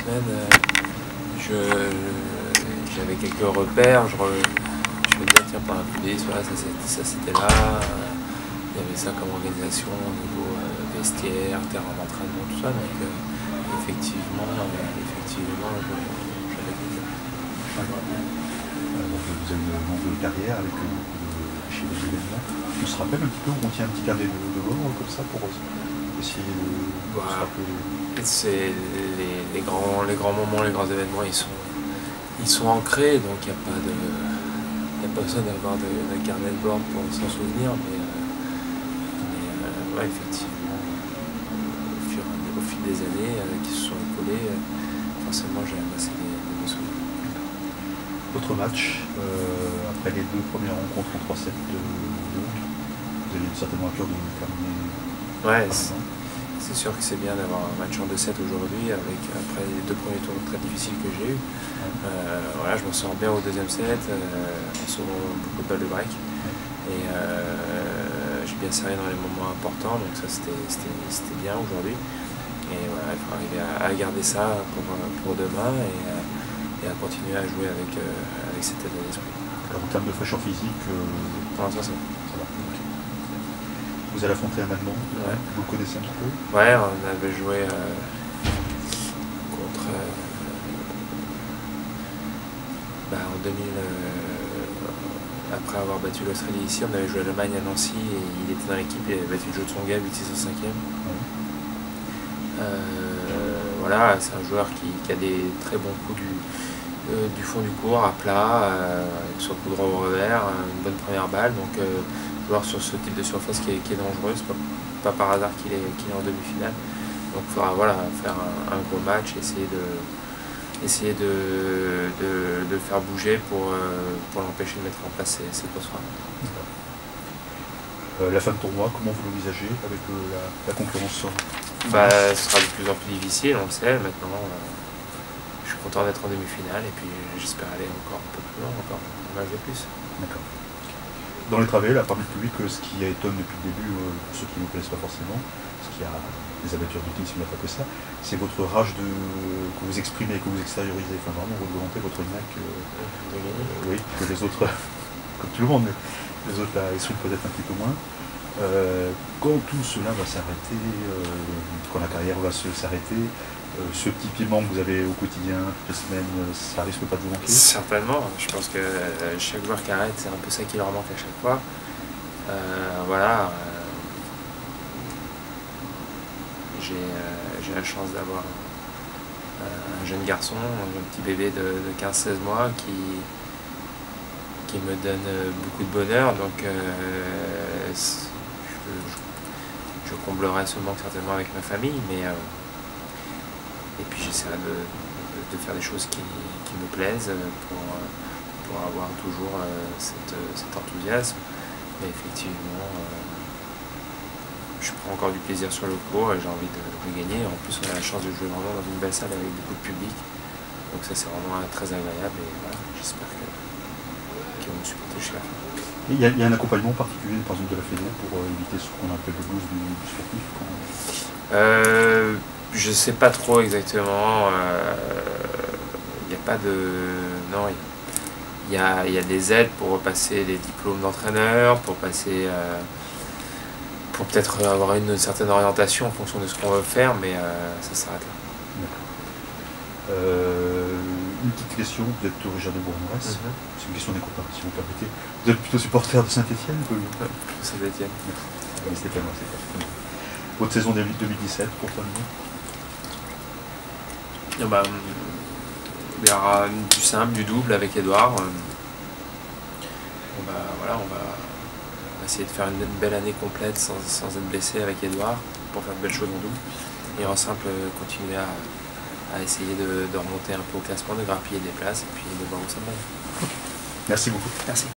semaines, j'avais quelques repères. Je me disais, tiens, par un coup de 10, voilà, ça c'était là. Il y avait ça comme organisation au niveau vestiaire, terrain d'entraînement, tout ça. Donc effectivement, j'avais dit. Vous avez une longue carrière avec chez les événements. On se rappelle un petit peu où on tient un petit carnet de bord comme ça pour essayer de se rappeler. C'est les grands moments, les grands événements, ils sont ancrés, donc il n'y a pas besoin d'avoir de carnet de bord pour s'en souvenir, mais ouais, effectivement, au fil des années qui se sont écoulées, forcément j'ai amassé des bons souvenirs. Votre match, après les deux premières rencontres en 3-7 vous avez certainement à cœur de terminer. Ouais, c'est sûr que c'est bien d'avoir un match en 2-7 aujourd'hui, après les deux premiers tours très difficiles que j'ai eus. Voilà, je m'en sors bien au deuxième set, en sauvant beaucoup de balles de break. Et j'ai bien serré dans les moments importants, donc ça c'était bien aujourd'hui. Et voilà, il faut arriver à garder ça pour demain et à continuer à jouer avec cet état d'esprit. En termes de fraîcheur physique, pour l'instant ça va. Okay. Vous allez affronter un Allemand, ouais. Vous le connaissez un petit peu? Ouais, on avait joué contre... en 2000, après avoir battu l'Australie ici, on avait joué à l'Allemagne à Nancy et il était dans l'équipe, il avait battu Joe Tsonga 8-6 au 5e. Voilà, c'est un joueur qui a des très bons coups du fond du court à plat, sur le coup droit au revers, une bonne première balle. Donc joueur sur ce type de surface qui est dangereux, c'est pas par hasard qu'il est en demi-finale. Donc il faudra faire un gros match, essayer de le faire bouger pour l'empêcher de mettre en place ses grosses frappes. La fin de tournoi, comment vous l'envisagez avec la concurrence? Ce sera de plus en plus difficile, on le sait. Maintenant, je suis content d'être en demi-finale et puis j'espère aller encore un peu plus loin, encore un match de plus. D'accord. Dans les travées, là, parmi le public, ce qui étonne depuis le début, pour ceux qui ne vous connaissent pas forcément, parce qu'il y a des amateurs du tennis qui n'ont pas que ça, c'est votre rage que vous exprimez, que vous extériorisez, enfin vraiment votre volonté, votre niaque, de gagner. Oui, que les autres, comme tout le monde, mais les autres la expriment peut-être un petit peu moins. Quand tout cela va s'arrêter, quand la carrière va s'arrêter, ce petit piment que vous avez au quotidien, toutes les semaines, ça risque pas de vous manquer? Certainement, je pense que chaque joueur qui arrête, c'est un peu ça qui leur manque à chaque fois. Voilà, j'ai la chance d'avoir un jeune garçon, un petit bébé de 15-16 mois qui me donne beaucoup de bonheur, donc je comblerai ce manque certainement avec ma famille, et puis j'essaierai de faire des choses qui me plaisent pour avoir toujours cet enthousiasme. Mais effectivement, je prends encore du plaisir sur le court et j'ai envie de gagner. En plus, on a la chance de jouer vraiment dans une belle salle avec beaucoup de public. Donc ça, c'est vraiment très agréable et voilà, j'espère qu'ils vont me supporter jusqu'à la fin. Il y a un accompagnement particulier par exemple de la Fédé pour éviter ce qu'on appelle le blues du sportif Je sais pas trop exactement. Il n'y a pas de... Non, il y a des aides pour repasser les diplômes d'entraîneur, pour peut-être avoir une certaine orientation en fonction de ce qu'on veut faire, mais ça s'arrête là. Une petite question, vous êtes originaire de Bourg-en-Bresse, c'est une question des copains, si vous permettez. Vous êtes plutôt supporter de Saint-Étienne que... Saint-Étienne. Votre saison 2017 pour terminer? Il y aura du simple, du double avec Edouard. Voilà, on va essayer de faire une belle année complète sans être blessé avec Edouard pour faire de belles choses en double. Et en simple, continuer à essayer de remonter un peu au classement, de grappiller des places et puis de voir où ça mène. Merci beaucoup. Merci.